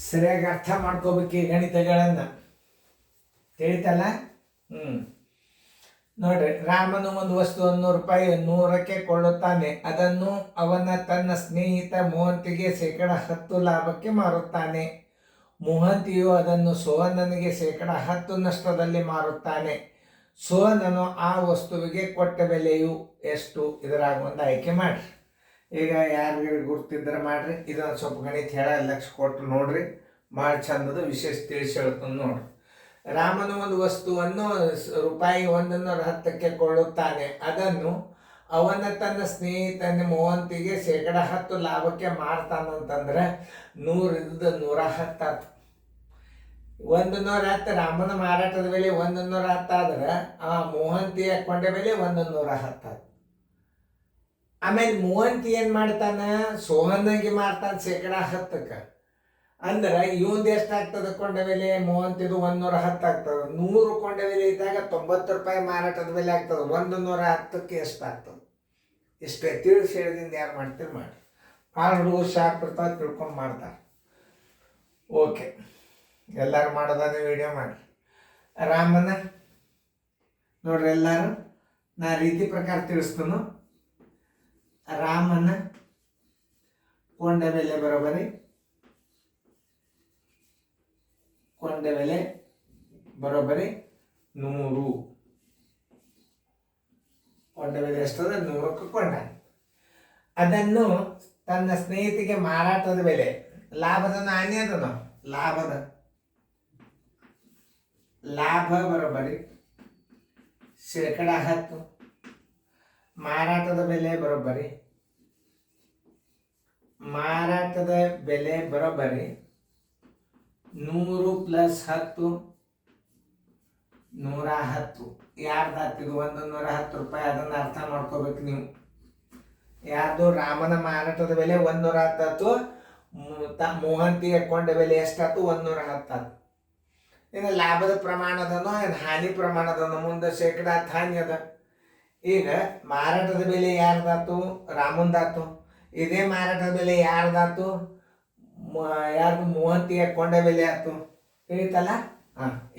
ಸರಿಯಾಗಿ ಅರ್ಥ ಮಾಡ್ಕೋಬೇಕು ಈ ಗಣಿತಗಳನ್ನು. ತಿಳಿತಲ್ಲ? ನೋಡ್ರಿ, ರಾಮನು ಒಂದು ವಸ್ತುವನ್ನು ರೂಪಾಯಿ 100ಕ್ಕೆ ಕೊಳ್ಳುತ್ತಾನೆ. ಅದನ್ನು ಅವನ ತನ್ನ ಸ್ನೇಹಿತ ಮೋಹಂತಿಗೆ ಶೇಕಡ 10 ಲಾಭಕ್ಕೆ ಮಾರುತ್ತಾನೆ. ಮೋಹಂತಿಯು ಅದನ್ನು ಸೋಹನನಿಗೆ ಶೇಕಡ 10 ನಷ್ಟದಲ್ಲಿ ಮಾರುತ್ತಾನೆ. ಸೋಹನನು ಆ ವಸ್ತುವಿಗೆ ಕೊಟ್ಟ ಬೆಲೆಯು ಎಷ್ಟು? ಇದರಾಗ ಒಂದು ಆಯ್ಕೆ ಮಾಡ್ರಿ. ಈಗ ಯಾರಿಗಾರು ಗುರ್ತಿದ್ರೆ ಮಾಡ್ರಿ. ಇದೊಂದು ಸ್ವಲ್ಪ ಗಣಿತ ಹೇಳ ಲಕ್ಷ ಕೊಟ್ಟು ನೋಡ್ರಿ, ಭಾಳ ಚಂದದ ವಿಶೇಷ ತಿಳಿಸಿ ಹೇಳ್ತಾನೆ ನೋಡ್ರಿ. ರಾಮನು ಒಂದು ವಸ್ತುವನ್ನು ರೂಪಾಯಿ 110ಕ್ಕೆ ಕೊಳ್ಳುತ್ತಾನೆ. ಅದನ್ನು ಅವನ ತನ್ನ ಸ್ನೇಹಿತನ ಮೋಹಂತಿಗೆ ಶೇಕಡ 10 ಲಾಭಕ್ಕೆ ಮಾರ್ತಾನಂತಂದ್ರೆ 100 ಇದ್ದದ್ದು 110 ಆಯ್ತು. 110 ರಾಮನ ಮಾರಾಟದ ಬೆಲೆ 110 ಆದ್ರೆ ಆ ಮೋಹಂತಿಯ ಕೊಂಡ ಬೆಲೆ 110 ಆಯ್ತು. ಆಮೇಲೆ ಮೋಹಂತಿ ಏನು ಮಾಡ್ತಾನ? ಸೋಹನಿಗೆ ಮಾರ್ತಾನೆ ಶೇಕಡ 10ಕ್ಕೆ. ಅಂದ್ರೆ ಇವಂದು ಎಷ್ಟಾಗ್ತದೆ ಕೊಂಡ ಬೆಲೆ? ಮೋಹಂತಿದು 110 ಆಗ್ತದೆ. 100 ಕೊಂಡ ಬೆಲೆ ಇದ್ದಾಗ 90 ರೂಪಾಯಿ ಮಾರಾಟದ ಬೆಲೆ ಆಗ್ತದೆ. 110ಕ್ಕೆ ಎಷ್ಟಾಗ್ತದೆ? ಇಷ್ಟೇ ತಿಳಿಸಿ ಹೇಳಿದಿಂದ ಯಾರು ಮಾಡ್ತೀರಿ ಮಾಡಿ. ಭಾಳ ಹುಡುಗರು ಶಾರ್ಪ್ ಇರ್ತಾವೆ, ತಿಳ್ಕೊಂಡು ಮಾಡ್ತಾರೆ. ಓಕೆ, ಎಲ್ಲರೂ ಮಾಡೋದಾದ್ರೆ ವಿಡಿಯೋ ಮಾಡಿ. ರಾಮನ ನೋಡ್ರಿ, ಎಲ್ಲರೂ ನಾ ರೀತಿ ಪ್ರಕಾರ ತಿಳಿಸ್ತಾನು. ರಾಮನ ಕೊಂಡ ಬೆಲೆ ಬರೋಬರಿ ಕೊಂಡ ಬೆಲೆ ಬರೋಬರಿ 100. ಕೊಂಡ ಬೆಲೆ ಎಷ್ಟದ? 100ಕ್ಕೆ ಕೊಂಡ. ಅದನ್ನು ತನ್ನ ಸ್ನೇಹಿತಿಗೆ ಮಾರಾಟದ ಬೆಲೆ, ಲಾಭದ ನಾಣ್ಯ ಅದನು, ಲಾಭ ಬರೋಬರಿ ಶೇಕಡ 10. ಮಾರಾಟದ ಬೆಲೆ ಬರೋಬ್ಬರಿ 100 + 10 110. ಯಾರ್ದಾತಿದು? 110 ರೂಪಾಯಿ. ಅದನ್ನು ಅರ್ಥ ಮಾಡ್ಕೋಬೇಕು ನೀವು. ಯಾರ್ದು? ರಾಮನ ಮಾರಾಟದ ಬೆಲೆ 110. ಮೋಹಂತಿಗೆ ಕೊಂಡ ಬೆಲೆ ಎಷ್ಟಾಯ್ತು? 110. ಇನ್ನು ಲಾಭದ ಪ್ರಮಾಣದನೋ ಏನು ಹಾನಿ ಪ್ರಮಾಣದನೋ? ಮುಂದೆ ಶೇಕಡ 10 ಹಾನಿ ಅದ. ಈಗ ಮಾರಾಟದ ಬೆಲೆ ಯಾರ್ದಾತು? ರಾಮಂದಾತು. ಇದೇ ಮಾರಾಟದ ಬೆಲೆ ಯಾರ್ದಾತು? ಯಾರ್ದು? ಮೋಹಂತಿಯ ಕೊಂಡ ಬೆಲೆ ಆಯ್ತು. ತಿಳಿತಲ್ಲ?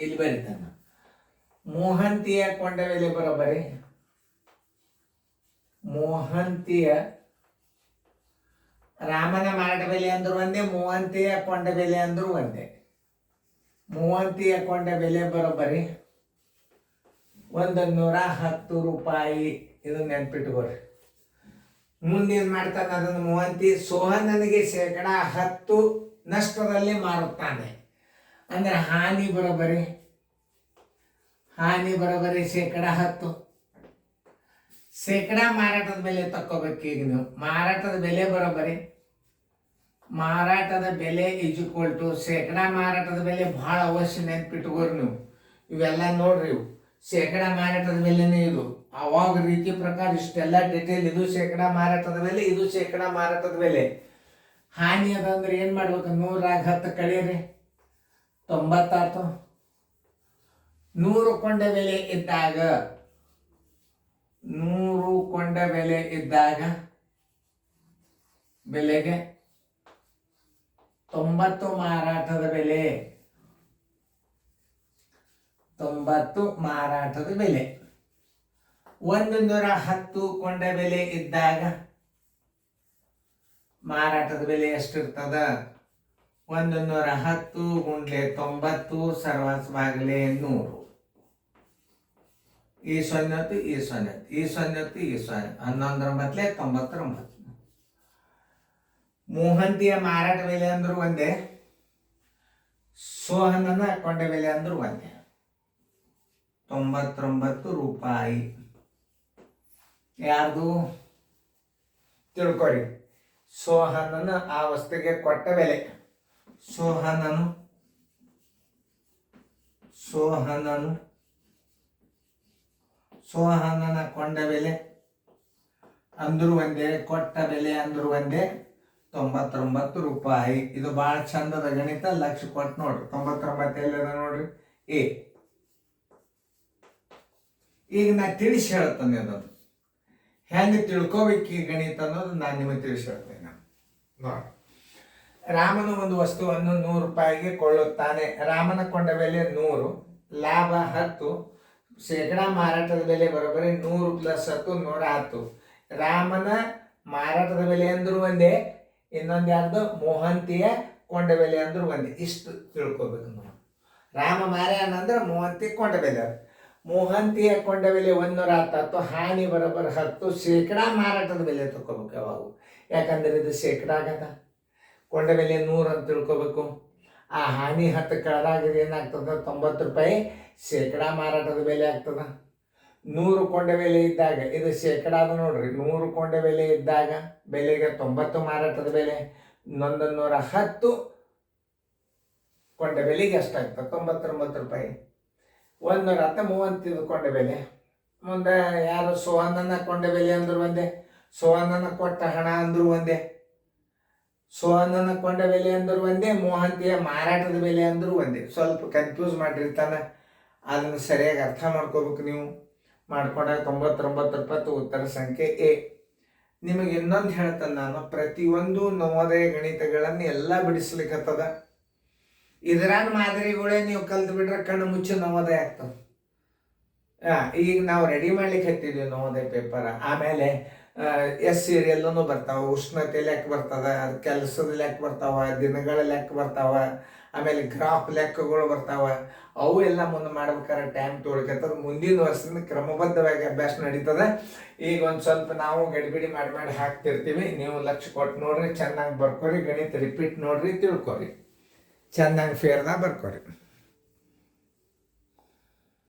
ಇಲ್ಲಿ ಬರೀತಾನ. ಮೋಹಂತಿಯ ಕೊಂಡ ಬೆಲೆ ಬರೋಬ್ಬರಿ ಮೋಹಂತಿಯ ರಾಮನ ಮಾರಾಟ ಬೆಲೆ ಅಂದ್ರು ಒಂದೇ, ಮೋಹಂತಿಯ ಕೊಂಡ ಬೆಲೆ ಅಂದ್ರು ಒಂದೇ. ಮೋಹಂತಿಯ ಕೊಂಡ ಬೆಲೆ ಬರೋಬ್ಬರಿ 110 ರೂಪಾಯಿ. ಇದು ನೆನ್ಪಿಟ್ಕೋರಿ. ಮುಂದೇನು ಮಾಡ್ತಾನೆ? ಅದನ್ನು ಮೋಹಂತಿ ಸೋಹನನಿಗೆ ಶೇಕಡ 10 ನಷ್ಟದಲ್ಲಿ ಮಾರುತ್ತಾನೆ. ಅಂದ್ರೆ ಹಾನಿ ಬರೋಬ್ಬರಿ ಶೇಕಡ 10. ಶೇಕಡ ಮಾರಾಟದ ಬೆಲೆ ತಕ್ಕೋಬೇಕು. ಈಗ ನೀವು ಮಾರಾಟದ ಬೆಲೆ ಬರೋಬ್ಬರಿ ಮಾರಾಟದ ಬೆಲೆ = ಶೇಕಡ ಮಾರಾಟದ ಬೆಲೆ. ಭಾಳ ಅವಶ್ಯ ನೆನ್ಪಿಟ್ಕೋರಿ ನೀವು. ಇವೆಲ್ಲ ನೋಡ್ರಿ, ಇವು ಶೇಕಡ ಮಾರಾಟದ ಬೆಲೆನೇ. ಇದು ಅವಾಗ ರೀತಿ ಪ್ರಕಾರ ಇಷ್ಟೆಲ್ಲ ಡಿಟೇಲ್. ಇದು ಶೇಕಡ ಮಾರಾಟದ ಬೆಲೆ, ಇದು ಶೇಕಡ ಮಾರಾಟದ ಬೆಲೆ. ಹಾನಿ ಅದಂದ್ರೆ ಏನು ಮಾಡ್ಬೇಕು? 100ರಾಗ 10 ಕಳೀರಿ, 90 ಆಯ್ತು. 100 ಕೊಂಡ ಬೆಲೆ ಇದ್ದಾಗ 100 ಕೊಂಡ ಬೆಲೆ ಇದ್ದಾಗ ಬೆಲೆಗೆ 90 ಮಾರಾಟದ ಬೆಲೆ 90 ಮಾರಾಟದ ಬೆಲೆ. 110 ಕೊಂಡ ಬೆಲೆ ಇದ್ದಾಗ ಮಾರಾಟದ ಬೆಲೆ ಎಷ್ಟಿರ್ತದ? 110 × 90 ಸರ್ವಾಸ ಭಾಗಲೆ 100. ಈ 0 ಈ 0 ಈ 0 ಈ 0 11 99. ಮೋಹಂತಿಯ ಮಾರಾಟ ಬೆಲೆ ಅಂದ್ರು ಒಂದೇ, ಸೋಹನನ ಕೊಂಡ ಬೆಲೆ ಅಂದ್ರು ಒಂದೇ, 99 ರೂಪಾಯಿ. ಯಾರ್ದು? ತಿಳ್ಕೊರಿ. ಸೋಹನನ ಆ ವಸ್ತುಗೆ ಕೊಟ್ಟ ಬೆಲೆ. ಸೋಹನನ ಕೊಂಡ ಬೆಲೆ ಅಂದ್ರು ಒಂದೇ, ಕೊಟ್ಟ ಬೆಲೆ ಅಂದ್ರು ಒಂದೇ, 99 ರೂಪಾಯಿ. ಇದು ಭಾಳ ಚಂದದ ಗಣಿತ. ಲಕ್ಷ ಕೊಟ್ಟು ನೋಡ್ರಿ. 99 ಎಲ್ಲದ ನೋಡ್ರಿ. ಈಗ ನಾ ತಿಳಿಸಿ ಹೇಳ್ತಾನೆ ಅದನ್ನು ಹೆಂಗೆ ತಿಳ್ಕೊಬೇಕು ಈ ಗಣಿತ ಅನ್ನೋದು ನಾನು ನಿಮಗೆ ತಿಳಿಸಿ ಹೇಳ್ತೇನೆ. ನೋಡಿ, ರಾಮನು ಒಂದು ವಸ್ತುವನ್ನು 100 ರೂಪಾಯಿಗೆ ಕೊಳ್ಳುತ್ತಾನೆ. ರಾಮನ ಕೊಂಡ ಬೆಲೆ 100, ಲಾಭ 10, ಶೇಕಡಾ ಮಾರಾಟದ ಬೆಲೆ ಬರೋಬ್ಬರಿ 100 + 10 110. ರಾಮನ ಮಾರಾಟದ ಬೆಲೆ ಅಂದ್ರೂ ಒಂದೇ, ಇನ್ನೊಂದು ಯಾರ್ದು ಮೋಹಂತಿಯ ಕೊಂಡ ಬೆಲೆ ಅಂದ್ರೂ ಒಂದೇ. ಇಷ್ಟು ತಿಳ್ಕೊಬೇಕು ನಾವು. ರಾಮ ಮಾರ್ಯಾನ ಅಂದ್ರೆ ಮೋಹಂತಿ ಕೊಂಡ ಬೆಲೆ. ಮೋಹಂತಿಯ ಕೊಂಡ ಬೆಲೆ 110, ಹಾನಿ ಬರೋಬ್ಬರ 10, ಶೇಕಡಾ ಮಾರಾಟದ ಬೆಲೆ ತಗೋಬೇಕು ಯಾವಾಗ. ಯಾಕಂದ್ರೆ ಇದು ಶೇಕಡಾ ಆಗದ. ಕೊಂಡ ಬೆಲೆ 100 ಅಂತ ತಿಳ್ಕೊಬೇಕು. ಆ ಹಾನಿ 10 ಕಳೆದಾಗಿದೆ ಏನಾಗ್ತದೆ, 90 ರೂಪಾಯಿ ಶೇಕಡಾ ಮಾರಾಟದ ಬೆಲೆ ಆಗ್ತದ. 100 ಕೊಂಡ ಬೆಲೆ ಇದ್ದಾಗ ಇದು ಶೇಕಡಾದ ನೋಡ್ರಿ. 100 ಕೊಂಡ ಬೆಲೆ ಇದ್ದಾಗ ಬೆಲೆಗೆ 90 ಮಾರಾಟದ ಬೆಲೆ, 110 ಕೊಂಡ ಬೆಲೆಗೆ ಎಷ್ಟಾಗ್ತದೆ, 99 ರೂಪಾಯಿ. 110 30 ಕೊಂಡ ಬೆಲೆ. ಮುಂದೆ ಯಾರು ಸೋಹನನ ಕೊಂಡ ಬೆಲೆ ಅಂದ್ರು ಒಂದೇ, ಸೋಹನನ ಕೊಟ್ಟ ಹಣ ಅಂದ್ರು ಒಂದೇ. ಸೋಹನನ ಕೊಂಡ ಬೆಲೆ ಅಂದ್ರು ಒಂದೇ, ಮೋಹಂತಿಯ ಮಾರಾಟದ ಬೆಲೆ ಅಂದ್ರು ಒಂದೇ. ಸ್ವಲ್ಪ ಕನ್ಫ್ಯೂಸ್ ಮಾಡಿರ್ತಾನೆ, ಅದನ್ನು ಸರಿಯಾಗಿ ಅರ್ಥ ಮಾಡ್ಕೋಬೇಕು ನೀವು. ಮಾಡ್ಕೊಂಡಾಗ 99 ರೂಪಾಯಿ ಉತ್ತರ ಸಂಖ್ಯೆ ಎ. ನಿಮಗೆ ಇನ್ನೊಂದು ಹೇಳ್ತಾನೆ ನಾನು, ಪ್ರತಿಯೊಂದು ನವೋದಯ ಗಣಿತಗಳನ್ನು ಎಲ್ಲ ಬಿಡಿಸ್ಲಿಕ್ಕತ್ತದ. ಇದರಾನ ಮಾದರಿಗಳೇ ನೀವು ಕಲ್ತು ಬಿಟ್ರೆ ಕಣ್ಣು ಮುಚ್ಚಿ ನವೋದಯ ಆಗ್ತದೆ. ಈಗ ನಾವು ರೆಡಿ ಮಾಡ್ಲಿಕ್ಕೆ ಹತ್ತಿದ್ವಿ ನವೋದಯ ಪೇಪರ್. ಆಮೇಲೆ ಎಸ್ ಸೀರಿಯಲ್ಲೂ ಬರ್ತಾವೆ, ಉಷ್ಣತೆ ಲೆಕ್ಕ ಬರ್ತದ, ಕೆಲಸದ ಲೆಕ್ಕ ಬರ್ತಾವ, ದಿನಗಳ ಲೆಕ್ಕ ಬರ್ತಾವ, ಆಮೇಲೆ ಗ್ರಾಫ್ ಲೆಕ್ಕಗಳು ಬರ್ತಾವ. ಅವು ಎಲ್ಲ ಮುಂದೆ ಮಾಡ್ಬೇಕಾದ್ರೆ ಟೈಮ್ ತೊಗೊಳಕತ್ತದ. ಮುಂದಿನ ವರ್ಷದಿಂದ ಕ್ರಮಬದ್ಧವಾಗಿ ಅಭ್ಯಾಸ ನಡೀತದೆ. ಈಗ ಒಂದು ಸ್ವಲ್ಪ ನಾವು ಗಡಿಬಿಡಿ ಮಾಡಿ ಹಾಕ್ತಿರ್ತೀವಿ. ನೀವು ಲಕ್ಷ್ಯ ಕೊಟ್ಟು ನೋಡ್ರಿ, ಚೆನ್ನಾಗಿ ಬರ್ಕೋರಿ. ಗಣಿತ ರಿಪೀಟ್ ನೋಡ್ರಿ, ತಿಳ್ಕೊರಿ, ಚೆನ್ನಾಗಿ ಫೇರ್ದಾಗ ಬರ್ಕೋರಿ.